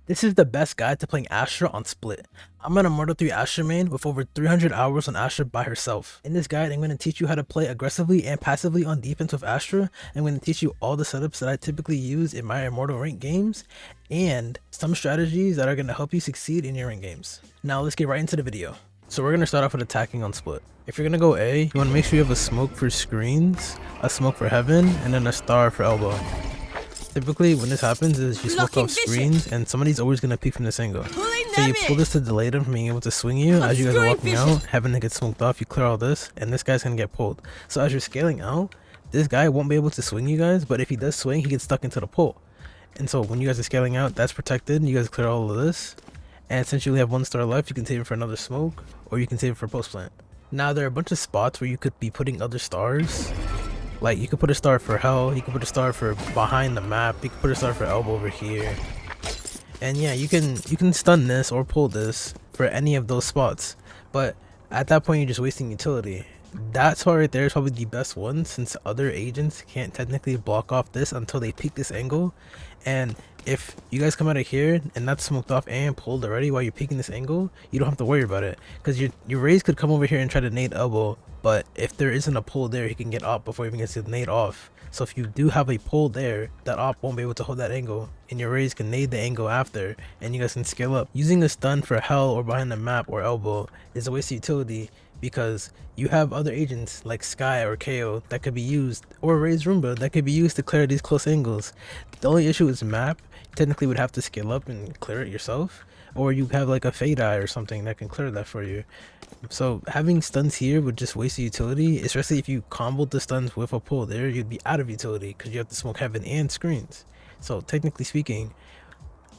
This is the best guide to playing Astra on Split. I'm an Immortal 3 Astra main with over 300 hours on Astra by herself. In this guide, I'm going to teach you how to play aggressively and passively on defense with Astra. I'm going to teach you all the setups that I typically use in my Immortal rank games, and some strategies that are going to help you succeed in your rank games. Now let's get right into the video. So we're going to start off with attacking on Split. If you're going to go A, you want to make sure you have a smoke for screens, a smoke for heaven, and then a star for elbow. Typically, when this happens is you smoke off screens and somebody's always going to peek from this angle. So you pull this to delay them from being able to swing you. As you guys are walking out, having to get smoked off, you clear all this, and this guy's going to get pulled. So as you're scaling out, this guy won't be able to swing you guys, but if he does swing, he gets stuck into the pole. And so when you guys are scaling out, that's protected. You guys clear all of this. And since you only have 1 star left, you can save it for another smoke, or you can save it for post plant. Now there are a bunch of spots where you could be putting other stars. Like you could put a star for hell, you could put a star for behind the map, you could put a star for elbow over here. And yeah, you can stun this or pull this for any of those spots. But at that point you're just wasting utility. That spot right there is probably the best one, since other agents can't technically block off this until they peek this angle. And if you guys come out of here and that's smoked off and pulled already while you're peeking this angle, you don't have to worry about it, because your Raze could come over here and try to nade elbow, but if there isn't a pull there, he can get op before he even gets to nade off. So if you do have a pull there, that op won't be able to hold that angle, and your Raze can nade the angle after, and you guys can scale up. Using a stun for hell or behind the map or elbow is a waste of utility, because you have other agents like Sky or KO that could be used, or Raze Roomba that could be used to clear these close angles. The only issue is map. You technically would have to scale up and clear it yourself, or you have like a Fade Eye or something that can clear that for you. So having stuns here would just waste the utility, especially if you comboed the stuns with a pull there. You'd be out of utility because you have to smoke heaven and screens. So technically speaking,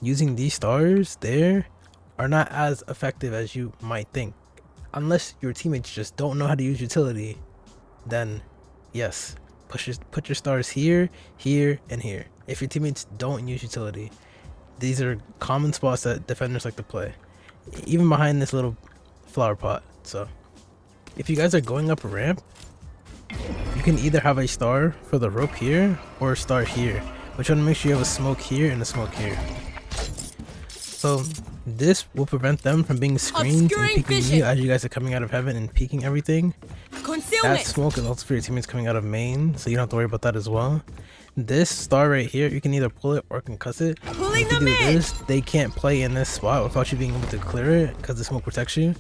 using these stars there are not as effective as you might think. Unless your teammates just don't know how to use utility, then yes, put your stars here, here, and here. If your teammates don't use utility, these are common spots that defenders like to play, even behind this little flower pot. So if you guys are going up a ramp, you can either have a star for the rope here or a star here, but you want to make sure you have a smoke here and a smoke here. So this will prevent them from being screened and peeking you as you guys are coming out of heaven and peeking everything. That smoke is also for your teammates coming out of main, so you don't have to worry about that as well. This star right here, you can either pull it or concuss it. If you do this, they can't play in this spot without you being able to clear it, because the smoke protects you.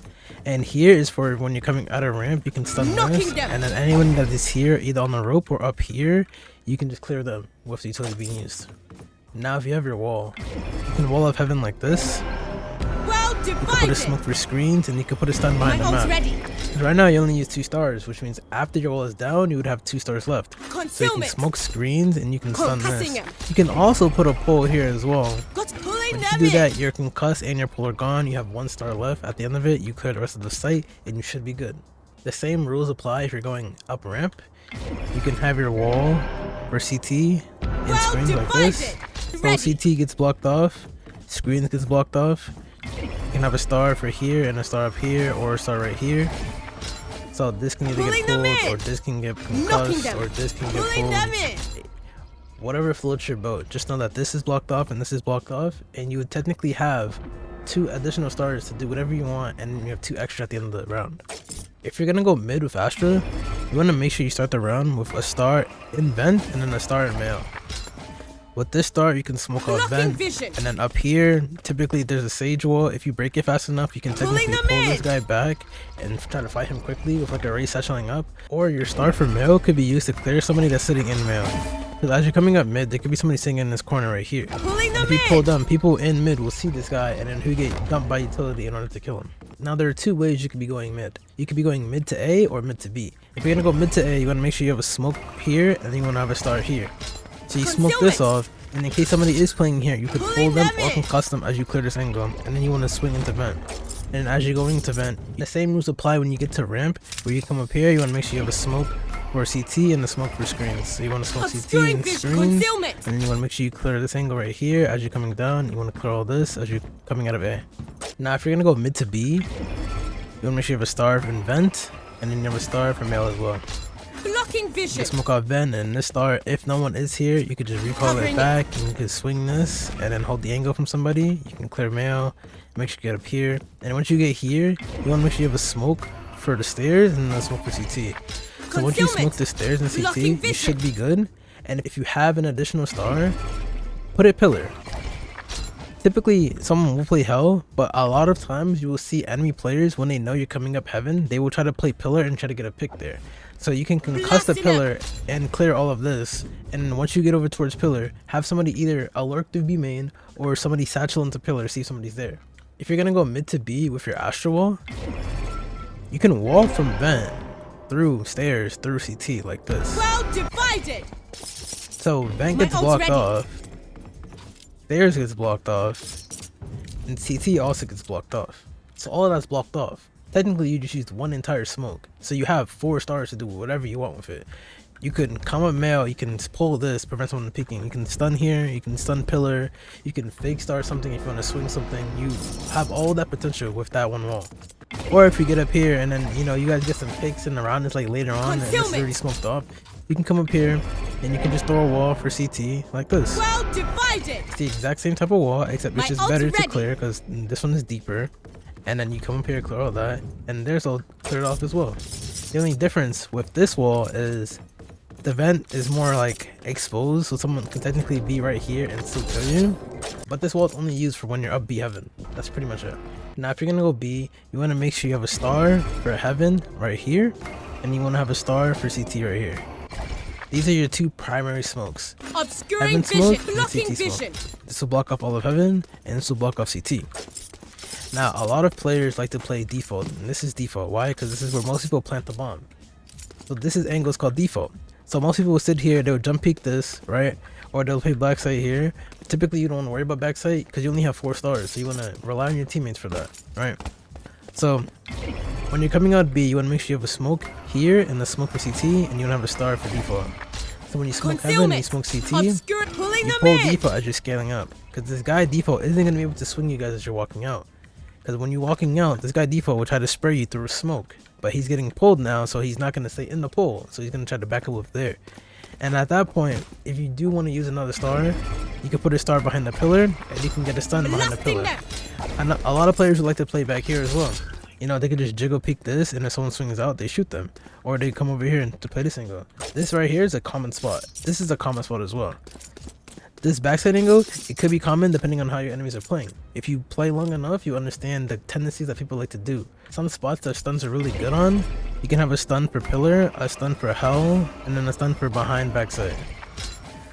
And here is for when you're coming out of ramp, you can stun this, and then anyone that is here, either on the rope or up here, you can just clear them with the utility being used. Now if you have your wall, you can wall up heaven like this. You can put a smoke for screens, and you can put a stun behind the map. Right now you only use 2 stars, which means after your wall is down, you would have 2 stars left. So you can smoke screens and you can stun this. You can also put a pull here as well. Once you do that, your concuss and your pull are gone. You have 1 star left. At the end of it, you clear the rest of the site and you should be good. The same rules apply if you're going up ramp. You can have your wall for CT and screens like this. So CT gets blocked off, screens gets blocked off. You can have a star for here and a star up here, or a star right here. So this can either get pulled, or this can get concussed, or this can get pulled. Whatever floats your boat. Just know that this is blocked off and this is blocked off, and you would technically have 2 additional stars to do whatever you want, and you have 2 extra at the end of the round. If you're gonna go mid with Astra, you want to make sure you start the round with a star in vent and then a star in mail. With this star, you can smoke off vent, and then up here, typically there's a sage wall. If you break it fast enough, you can technically pull this guy back and try to fight him quickly with like a Raze satcheling up. Or your star for mail could be used to clear somebody that's sitting in mail. Because as you're coming up mid, there could be somebody sitting in this corner right here. And if you pull them, people in mid will see this guy, and then who get dumped by utility in order to kill him. Now there are 2 ways you could be going mid. You could be going mid to A or mid to B. If you're gonna go mid to A, you want to make sure you have a smoke here, and then you want to have a star here. So you smoke this off, and in case somebody is playing here, you could pull them or concuss them as you clear this angle, and then you want to swing into vent. And as you're going into vent, the same rules apply when you get to ramp, where you come up here, you want to make sure you have a smoke for CT and a smoke for screens. So you want to smoke CT and screens, and then you want to make sure you clear this angle right here. As you're coming down, you want to clear all this as you're coming out of A. Now if you're going to go mid to B, you want to make sure you have a star in vent, and then you have a star for mail as well. Blocking You vision. can smoke off vent, and this star, if no one is here, you could just recall Covering it back, and you can swing this, and then hold the angle from somebody. You can clear mail, make sure you get up here, and once you get here, you want to make sure you have a smoke for the stairs and a smoke for CT. So once you smoke the stairs and CT, you should be good. And if you have an additional star, put it pillar. Typically, someone will play hell, but a lot of times you will see enemy players, when they know you're coming up heaven, they will try to play pillar and try to get a pick there. So you can concuss the pillar and clear all of this, and once you get over towards pillar, have somebody either alert through B main or somebody satchel into pillar, see if somebody's there. If you're gonna go mid to B with your Astra wall, you can wall from vent through stairs through CT like this. Well divided. So vent gets blocked off, stairs gets blocked off, and CT also gets blocked off. So all of that's blocked off. Technically you just used one entire smoke, so you have 4 stars to do whatever you want with it. You can come up mail, you can pull this, prevent someone from peeking, you can stun here, you can stun pillar, you can fake star something if you want to swing something. You have all that potential with that one wall. Or if you get up here and then, you know, you guys get some picks in the round, it's like later on and this is already smoked off, you can come up here and you can just throw a wall for CT like this. Well divided. It's the exact same type of wall, except it's just better to clear because this one is deeper. And then you come up here, clear all that, and there's all cleared off as well. The only difference with this wall is the vent is more like exposed, so someone can technically be right here and still kill you. But this wall is only used for when you're up B heaven. That's pretty much it. Now if you're gonna go B, you want to make sure you have a star for heaven right here, and you want to have a star for CT right here. These are your 2 primary smokes. Obscuring Heaven smoke vision. and Blocking CT vision. smoke. This will block off all of heaven, and this will block off CT. Now, a lot of players like to play default, and this is default. Why? Because this is where most people plant the bomb. So this is angles called default. So most people will sit here, they'll jump peek this, right? Or they'll play backside here. Typically, you don't want to worry about backside because you only have 4 stars, so you want to rely on your teammates for that, right? So when you're coming out B, you want to make sure you have a smoke here and a smoke for CT, and you want to have a star for default. So when you smoke heaven and you smoke CT, you pull default as you're scaling up, because this guy default isn't going to be able to swing you guys as you're walking out. Because when you're walking out, this guy default will try to spray you through smoke. But he's getting pulled now, so he's not going to stay in the pull. So he's going to try to back up with there. And at that point, if you do want to use another star, you can put a star behind the pillar, and you can get a stun behind the pillar. And a lot of players would like to play back here as well. You know, they could just jiggle peek this, and if someone swings out, they shoot them. Or they come over here and to play this angle. This right here is a common spot. This is a common spot as well. This backside angle, it could be common depending on how your enemies are playing. If you play long enough, you understand the tendencies that people like to do. Some spots that stuns are really good on, you can have a stun for pillar, a stun for hell, and then a stun for behind backside.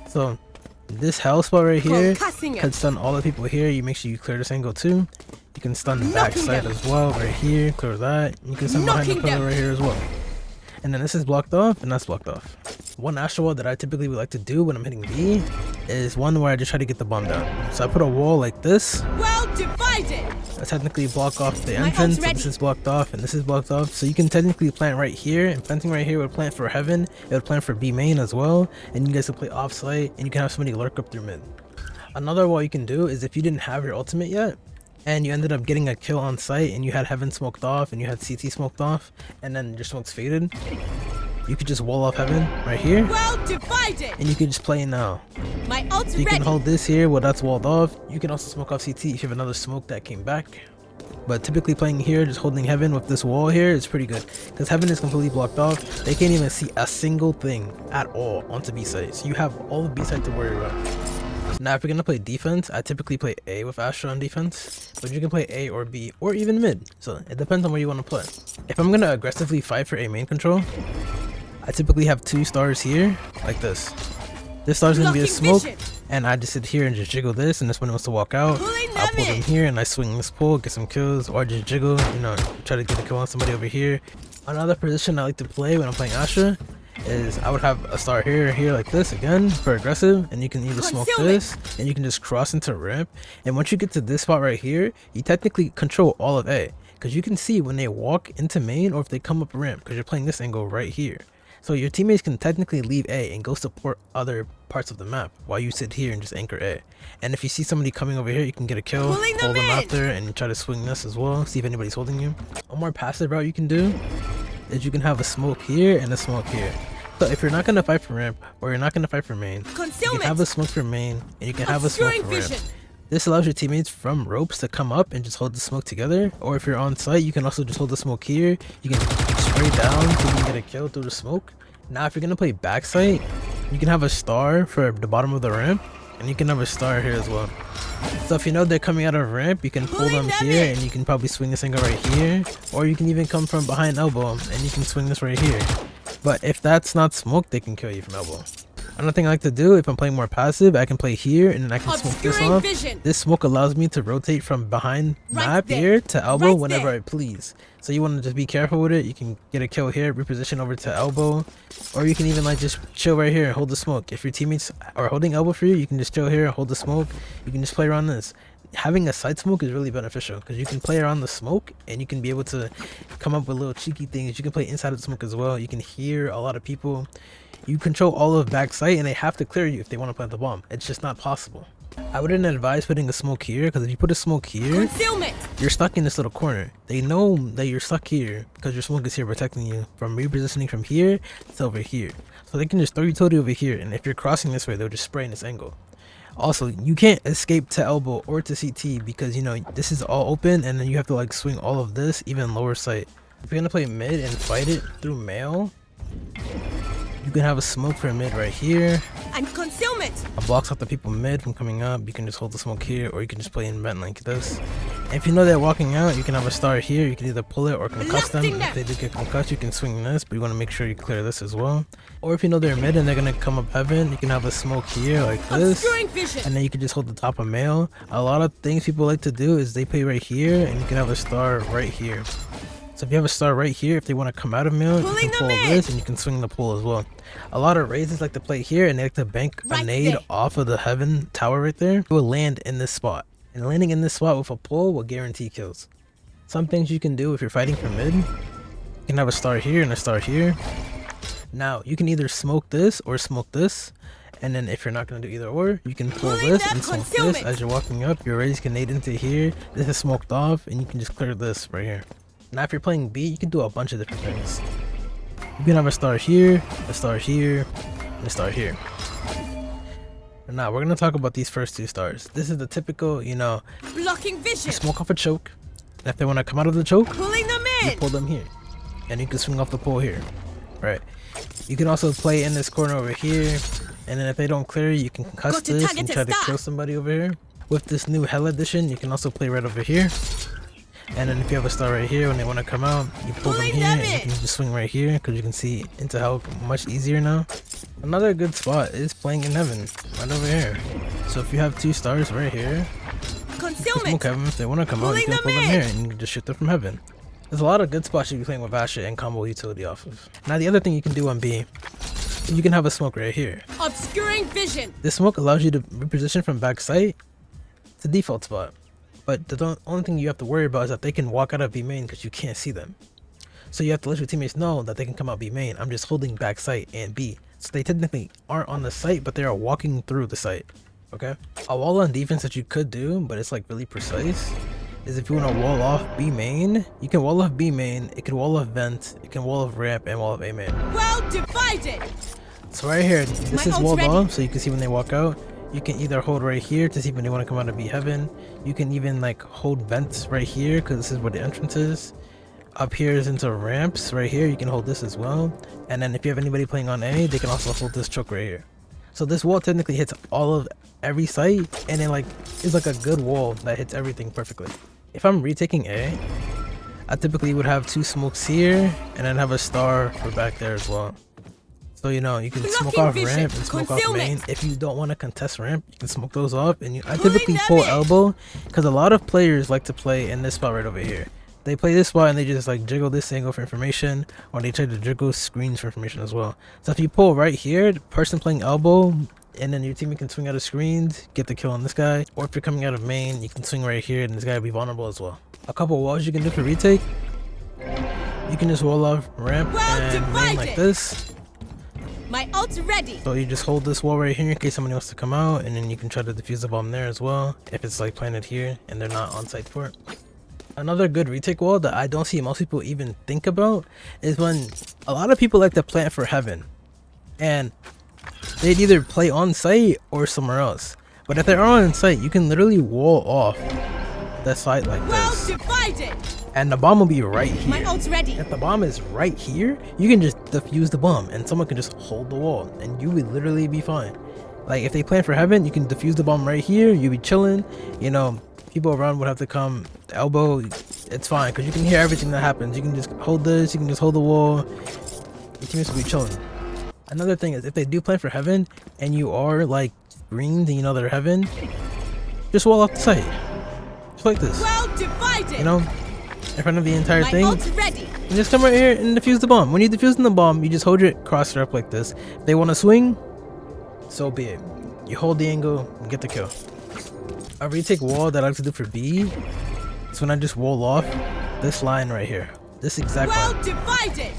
So this hell spot right here can stun all the people here. You make sure you clear this angle too. You can stun backside as well right here, clear that. You can stun behind the pillar right here as well. And then this is blocked off, and that's blocked off. One Astra wall that I typically would like to do when I'm hitting B is one where I just try to get the bomb down. So I put a wall like this. Well divided. I technically block off the entrance, so this is blocked off, and this is blocked off. So you can technically plant right here, and planting right here would plant for heaven. It would plant for B main as well, and you guys can play offsite, and you can have somebody lurk up through mid. Another wall you can do is if you didn't have your ultimate yet, and you ended up getting a kill on site, and you had heaven smoked off, and you had CT smoked off, and then your smokes faded, you could just wall off heaven right here, well divided, and you can just play now. My ult's so you ready. can hold this here, well that's walled off. You can also smoke off CT if you have another smoke that came back. But typically playing here, just holding heaven with this wall here is pretty good, because heaven is completely blocked off. They can't even see a single thing at all onto B side, so you have all of B side to worry about. Now if you're gonna play defense, I typically play A with Astra on defense, but you can play A or B or even mid, so it depends on where you want to play. If I'm gonna aggressively fight for A main control, I typically have 2 stars here like this. This star's gonna be a smoke, and I just sit here and just jiggle this, and this one wants to walk out, I'll pull them here and I swing this pull, get some kills, or just jiggle, you know, try to get a kill on somebody over here. Another position I like to play when I'm playing Astra is I would have a star here and here like this again for aggressive, and you can either smoke this and you can just cross into ramp, and once you get to this spot right here, you technically control all of A, because you can see when they walk into main or if they come up ramp, because you're playing this angle right here. So your teammates can technically leave A and go support other parts of the map while you sit here and just anchor A. And if you see somebody coming over here, you can get a kill, hold them out there, and try to swing this as well, see if anybody's holding you. A more passive route you can do is you can have a smoke here and a smoke here. So if you're not gonna fight for ramp or you're not gonna fight for main, you can Concealment. have a smoke for main and you can have a smoke Obscuring for ramp. vision. This allows your teammates from ropes to come up and just hold the smoke together. Or if you're on site, you can also just hold the smoke here. You can spray down so you can get a kill through the smoke. Now if you're gonna play backside, you can have a star for the bottom of the ramp, and you can have a star here as well. So if you know they're coming out of ramp, you can pull them here and you can probably swing this angle right here. Or you can even come from behind elbow and you can swing this right here. But if that's not smoke, they can kill you from elbow. Another thing I like to do, if I'm playing more passive, I can play here and then I can smoke this off. This smoke allows me to rotate from behind map here to elbow whenever I please. So you want to just be careful with it. You can get a kill here, reposition over to elbow, or you can even like just chill right here and hold the smoke. If your teammates are holding elbow for you, you can just chill here, hold the smoke. You can just play around this. Having a side smoke is really beneficial because you can play around the smoke and you can be able to come up with little cheeky things. You can play inside of the smoke as well. You can hear a lot of people. You control all of backside and they have to clear you if they want to plant the bomb. It's just not possible. I wouldn't advise putting a smoke here because if you put a smoke here, you're stuck in this little corner. They know that you're stuck here because your smoke is here protecting you from repositioning from here to over here. So they can just throw you totally over here, and if you're crossing this way, they'll just spray in this angle. Also, you can't escape to elbow or to CT because, you know, this is all open and then you have to like swing all of this, even lower sight. If you're gonna play mid and fight it through mail, you can have a smoke for mid right here. And concealment. It blocks out the people mid from coming up. You can just hold the smoke here, or you can just play in vent like this. And if you know they're walking out, you can have a star here. You can either pull it or concuss them. If they do get concussed, you can swing this, but you want to make sure you clear this as well. Or if you know they're mid and they're gonna come up heaven, you can have a smoke here like this, and then you can just hold the top of mail. A lot of things people like to do is they play right here, and you can have a star right here. So if you have a star right here, if they want to come out of mail, you can pull this and you can swing the pull as well. A lot of raisins like to play here and they like to bank a nade off of the heaven tower right there. It will land in this spot. And landing in this spot with a pull will guarantee kills. Some things you can do if you're fighting for mid, you can have a star here and a star here. Now, you can either smoke this or smoke this. And then if you're not going to do either or, you can pull this and smoke this as you're walking up. Your raise can nade into here. This is smoked off and you can just clear this right here. Now if you're playing B, you can do a bunch of different things. You can have a star here, a star here, and a star here. And now we're going to talk about these first two stars. This is the typical, you know, blocking vision. You smoke off a choke. And if they want to come out of the choke, pulling them in. You pull them here. And you can swing off the pole here. Right. You can also play in this corner over here. And then if they don't clear, you can concuss this and try to kill somebody over here. With this new Hell Edition, you can also play right over here. And then if you have a star right here, when they want to come out, you pull them here and you can just swing right here because you can see into hell much easier now. Another good spot is playing in heaven, right over here. So if you have two stars right here, you can smoke heaven. If they want to come out, you can pull them here and you can just shoot them from heaven. There's a lot of good spots you can be playing with Astra and combo utility off of. Now the other thing you can do on B, you can have a smoke right here. Obscuring vision. This smoke allows you to reposition from back sight to default spot. But the only thing you have to worry about is that they can walk out of B main because you can't see them. So you have to let your teammates know that they can come out B main. I'm just holding back sight and B. So they technically aren't on the site, but they are walking through the site. Okay? A wall on defense that you could do, but it's like really precise, is if you want to wall off B main, you can wall off B main, it can wall off vent, it can wall off ramp, and wall off A main. Well divided! So right here, this is walled off, so you can see when they walk out. You can either hold right here to see when they want to come out of B heaven. You can even like hold vents right here because this is where the entrance is. Up here is into ramps right here. You can hold this as well. And then if you have anybody playing on A, they can also hold this choke right here. So this wall technically hits all of every site, and it like is like a good wall that hits everything perfectly. If I'm retaking A, I typically would have two smokes here and then have a star for back there as well. So you know, you can smoke off ramp and smoke off main. If you don't want to contest ramp, you can smoke those off. And I typically pull elbow because a lot of players like to play in this spot right over here. They play this spot and they just like jiggle this angle for information, or they try to jiggle screens for information as well. So if you pull right here, the person playing elbow, and then your teammate can swing out of screens, get the kill on this guy. Or if you're coming out of main, you can swing right here and this guy will be vulnerable as well. A couple walls you can do for retake. You can just wall off ramp and main like this. My ult's ready. So you just hold this wall right here in case somebody wants to come out, and then you can try to defuse the bomb there as well if it's like planted here and they're not on site for it. Another good retake wall that I don't see most people even think about is when a lot of people like to plant for heaven. and they'd either play on site or somewhere else. But if they're on site, you can literally wall off the site like Well this, divided. and the bomb will be right My here. ult's ready. If the bomb is right here, you can just defuse the bomb and someone can just hold the wall and you would literally be fine. Like if they plan for heaven, you can defuse the bomb right here, you'll be chilling. You know, people around would have to come to elbow. It's fine because you can hear everything that happens. You can just hold this, you can just hold the wall. Your teammates will be chilling. Another thing is if they do plan for heaven and you are like green and you know they're heaven, just wall off the site. Just like this. Well divided. You know, in front of the entire My thing. ult's ready. And just come right here and defuse the bomb. When you're defusing the bomb, you just hold your crosshair up like this. If they want to swing, so be it. You hold the angle and get the kill. A retake wall that I like to do for B is when I just wall off this line right here. This exact Well line. divided.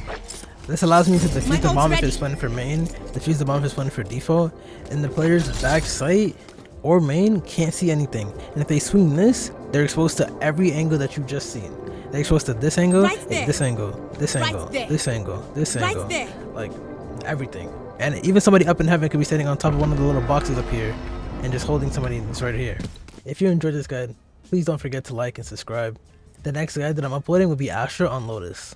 This allows me to defuse My the bomb ult's if it's planning for main, defuse the bomb if it's planning for default, and the player's back sight or main can't see anything. And if they swing this, they're exposed to every angle that you've just seen. They're exposed to this angle, Right there. this angle, this Right angle, there. this angle, this Right angle, there. like everything. And even somebody up in heaven could be standing on top of one of the little boxes up here and just holding somebody that's right here. If you enjoyed this guide, please don't forget to like and subscribe. The next guide that I'm uploading will be Astra on Lotus.